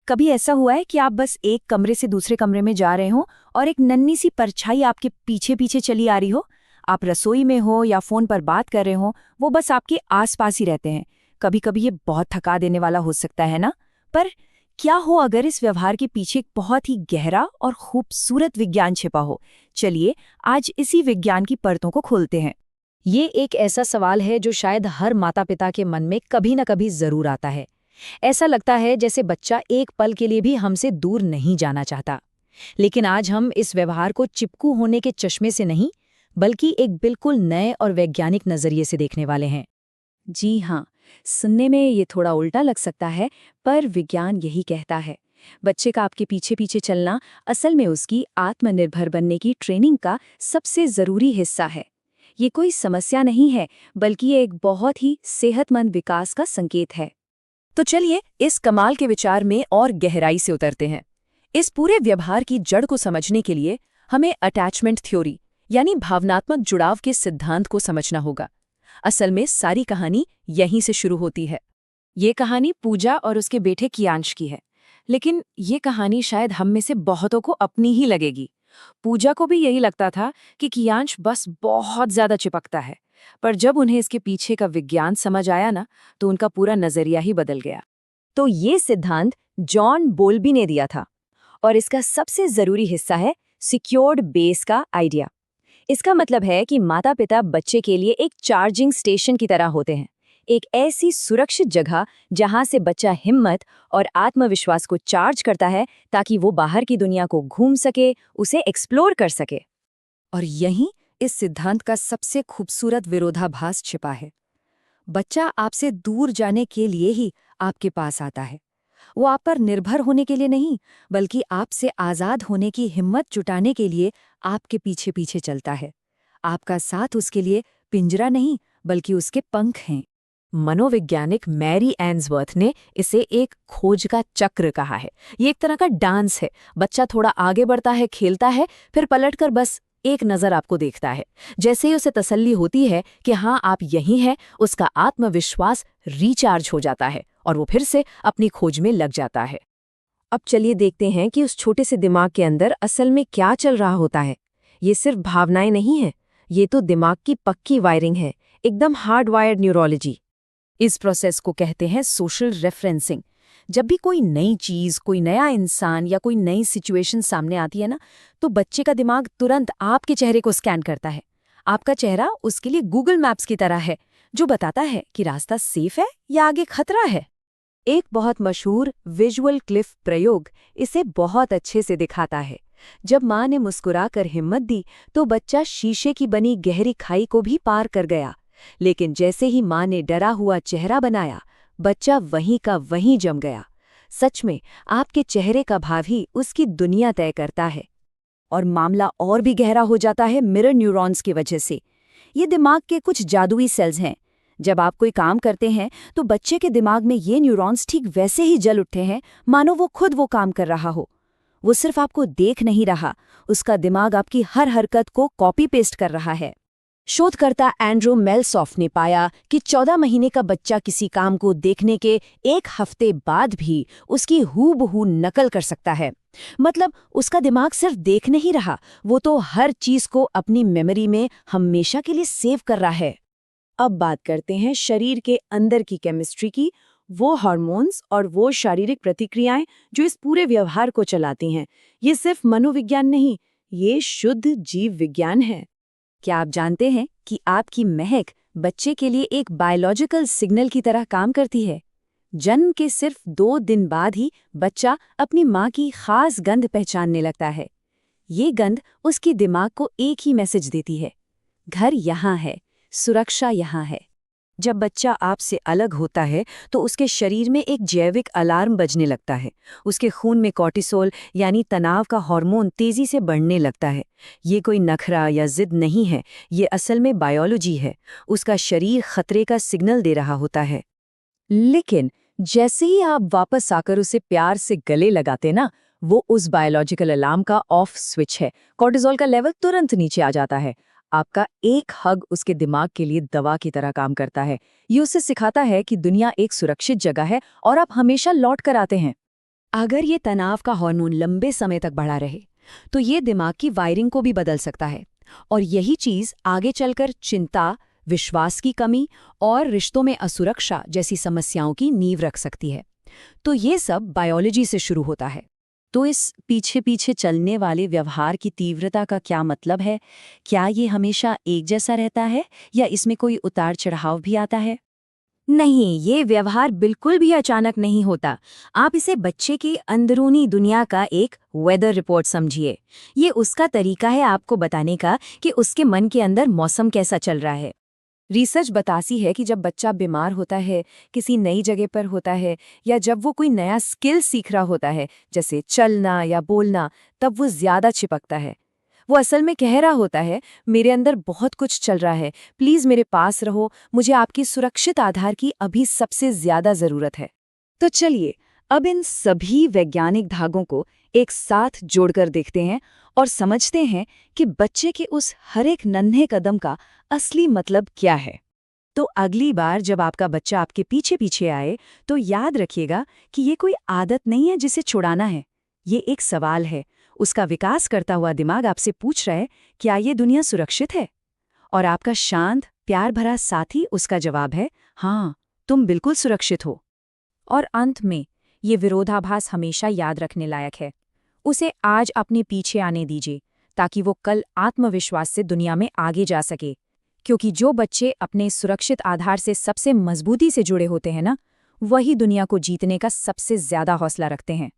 कभी ऐसा हुआ है कि आप बस एक कमरे से दूसरे कमरे में जा रहे हो और एक नन्ही सी परछाई आपके पीछे पीछे चली आ रही हो? आप रसोई में हो या फोन पर बात कर रहे हो, वो बस आपके आसपास ही रहते हैं। कभी कभी ये बहुत थका देने वाला हो सकता है ना? पर क्या हो अगर इस व्यवहार के पीछे एक बहुत ही गहरा और खूबसूरत विज्ञान छिपा हो? चलिए आज इसी विज्ञान की परतों को खोलते हैं। ये एक ऐसा सवाल है जो शायद हर माता पिता के मन में कभी न कभी जरूर आता है। ऐसा लगता है जैसे बच्चा एक पल के लिए भी हमसे दूर नहीं जाना चाहता। लेकिन आज हम इस व्यवहार को चिपकू होने के चश्मे से नहीं, बल्कि एक बिल्कुल नए और वैज्ञानिक नजरिए से देखने वाले हैं। जी हाँ, सुनने में ये थोड़ा उल्टा लग सकता है, पर विज्ञान यही कहता है। बच्चे का आपके पीछे पीछे चलना असल में उसकी आत्मनिर्भर बनने की ट्रेनिंग का सबसे जरूरी हिस्सा है। ये कोई समस्या नहीं है, बल्कि ये एक बहुत ही सेहतमंद विकास का संकेत है। तो चलिए इस कमाल के विचार में और गहराई से उतरते हैं। इस पूरे व्यवहार की जड़ को समझने के लिए हमें अटैचमेंट थ्योरी यानी भावनात्मक जुड़ाव के सिद्धांत को समझना होगा। असल में सारी कहानी यहीं से शुरू होती है। ये कहानी पूजा और उसके बेटे कियांश की है, लेकिन ये कहानी शायद हम में से बहुतों को अपनी ही लगेगी। पूजा को भी यही लगता था कि कियांश बस बहुत ज्यादा चिपकता है, पर जब उन्हें इसके पीछे का विज्ञान समझ आया ना, तो उनका पूरा नजरिया ही बदल गया। तो ये सिद्धांत जॉन बोल्बी ने दिया था और इसका सबसे जरूरी हिस्सा है सिक्योर्ड बेस का आइडिया। इसका मतलब है कि माता पिता बच्चे के लिए एक चार्जिंग स्टेशन की तरह होते हैं, एक ऐसी सुरक्षित जगह जहां से बच्चा हिम्मत और आत्मविश्वास को चार्ज करता है ताकि वो बाहर की दुनिया को घूम सके, उसे एक्सप्लोर कर सके। और यहीं इस सिद्धांत का सबसे खूबसूरत विरोधाभास छिपा है। बच्चा आपसे दूर जाने के लिए ही आपके पास आता है। वो आप पर निर्भर होने के लिए नहीं, बल्कि आपसे आजाद होने की हिम्मत जुटाने के लिए आपके पीछे पीछे चलता है। आपका साथ उसके लिए पिंजरा नहीं, बल्कि उसके पंख हैं। मनोवैज्ञानिक मैरी एन्सवर्थ ने इसे एक खोज का चक्र कहा है। ये एक तरह का डांस है। बच्चा थोड़ा आगे बढ़ता है, खेलता है, फिर पलटकर बस एक नजर आपको देखता है। जैसे ही उसे तसल्ली होती है कि हाँ आप यहीं हैं, उसका आत्मविश्वास रिचार्ज हो जाता है और वो फिर से अपनी खोज में लग जाता है। अब चलिए देखते हैं कि उस छोटे से दिमाग के अंदर असल में क्या चल रहा होता है। ये सिर्फ भावनाएं नहीं है, ये तो दिमाग की पक्की वायरिंग है, एकदम हार्डवायर्ड न्यूरोलॉजी। इस प्रोसेस को कहते हैं सोशल रेफरेंसिंग। जब भी कोई नई चीज, कोई नया इंसान या कोई नई सिचुएशन सामने आती है ना, तो बच्चे का दिमाग तुरंत आपके चेहरे को स्कैन करता है। आपका चेहरा उसके लिए गूगल मैप्स की तरह है, जो बताता है कि रास्ता सेफ है या आगे खतरा है। एक बहुत मशहूर विजुअल क्लिफ प्रयोग इसे बहुत अच्छे से दिखाता है। जब माँ ने मुस्कुराकर हिम्मत दी, तो बच्चा शीशे की बनी गहरी खाई को भी पार कर गया। लेकिन जैसे ही माँ ने डरा हुआ चेहरा बनाया, बच्चा वहीं का वहीं जम गया। सच में आपके चेहरे का भाव ही उसकी दुनिया तय करता है। और मामला और भी गहरा हो जाता है मिरर न्यूरॉन्स की वजह से। ये दिमाग के कुछ जादुई सेल्स हैं। जब आप कोई काम करते हैं तो बच्चे के दिमाग में ये न्यूरॉन्स ठीक वैसे ही जल उठते हैं, मानो वो खुद वो काम कर रहा हो। वो सिर्फ आपको देख नहीं रहा, उसका दिमाग आपकी हर हरकत को कॉपी पेस्ट कर रहा है। शोधकर्ता एंड्रू मेलसॉफ ने पाया कि 14 महीने का बच्चा किसी काम को देखने के एक हफ्ते बाद भी उसकी हूबहू नकल कर सकता है। मतलब उसका दिमाग सिर्फ देख नहीं रहा, वो तो हर चीज को अपनी मेमोरी में हमेशा के लिए सेव कर रहा है। अब बात करते हैं शरीर के अंदर की केमिस्ट्री की, वो हार्मोन्स और वो शारीरिक प्रतिक्रियाएं जो इस पूरे व्यवहार को चलाती हैं। ये सिर्फ मनोविज्ञान नहीं, ये शुद्ध जीव विज्ञान है। क्या आप जानते हैं कि आपकी महक बच्चे के लिए एक बायोलॉजिकल सिग्नल की तरह काम करती है? जन्म के सिर्फ 2 दिन बाद ही बच्चा अपनी माँ की खास गंध पहचानने लगता है। ये गंध उसकी दिमाग को एक ही मैसेज देती है, घर यहाँ है, सुरक्षा यहाँ है। जब बच्चा आपसे अलग होता है तो उसके शरीर में एक जैविक अलार्म बजने लगता है। उसके खून में कॉर्टिसोल यानी तनाव का हार्मोन तेजी से बढ़ने लगता है। ये कोई नखरा या जिद नहीं है, ये असल में बायोलॉजी है। उसका शरीर खतरे का सिग्नल दे रहा होता है। लेकिन जैसे ही आप वापस आकर उसे प्यार से गले लगाते ना, वो उस बायोलॉजिकल अलार्म का ऑफ स्विच है। कॉर्टिसोल का लेवल तुरंत नीचे आ जाता है। आपका एक हग उसके दिमाग के लिए दवा की तरह काम करता है। ये उसे सिखाता है कि दुनिया एक सुरक्षित जगह है और आप हमेशा लौट कर आते हैं। अगर ये तनाव का हार्मोन लंबे समय तक बढ़ा रहे तो ये दिमाग की वायरिंग को भी बदल सकता है और यही चीज़ आगे चलकर चिंता, विश्वास की कमी और रिश्तों में असुरक्षा जैसी समस्याओं की नींव रख सकती है। तो ये सब बायोलॉजी से शुरू होता है। तो इस पीछे पीछे चलने वाले व्यवहार की तीव्रता का क्या मतलब है? क्या ये हमेशा एक जैसा रहता है या इसमें कोई उतार चढ़ाव भी आता है? नहीं, ये व्यवहार बिल्कुल भी अचानक नहीं होता। आप इसे बच्चे की अंदरूनी दुनिया का एक वेदर रिपोर्ट समझिए। ये उसका तरीका है आपको बताने का कि उसके मन के अंदर मौसम कैसा चल रहा है। रिसर्च बताती है कि जब बच्चा बीमार होता है, किसी नई जगह पर होता है या जब वो कोई नया स्किल सीख रहा होता है, जैसे चलना या बोलना, तब वो ज्यादा चिपकता है। वो असल में कह रहा होता है, मेरे अंदर बहुत कुछ चल रहा है, प्लीज मेरे पास रहो, मुझे आपकी सुरक्षित आधार की अभी सबसे ज्यादा जरूरत है। तो चलिए अब इन सभी वैज्ञानिक धागों को एक साथ जोड़कर देखते हैं और समझते हैं कि बच्चे के उस हर एक नन्हे कदम का असली मतलब क्या है। तो अगली बार जब आपका बच्चा आपके पीछे पीछे आए तो याद रखिएगा कि ये कोई आदत नहीं है जिसे छुड़ाना है। ये एक सवाल है। उसका विकास करता हुआ दिमाग आपसे पूछ रहा है, क्या ये दुनिया सुरक्षित है? और आपका शांत, प्यार भरा साथी उसका जवाब है, हाँ, तुम बिल्कुल सुरक्षित हो। और अंत में ये विरोधाभास हमेशा याद रखने लायक है। उसे आज अपने पीछे आने दीजिए ताकि वो कल आत्मविश्वास से दुनिया में आगे जा सके। क्योंकि जो बच्चे अपने सुरक्षित आधार से सबसे मजबूती से जुड़े होते हैं ना, वही दुनिया को जीतने का सबसे ज्यादा हौसला रखते हैं।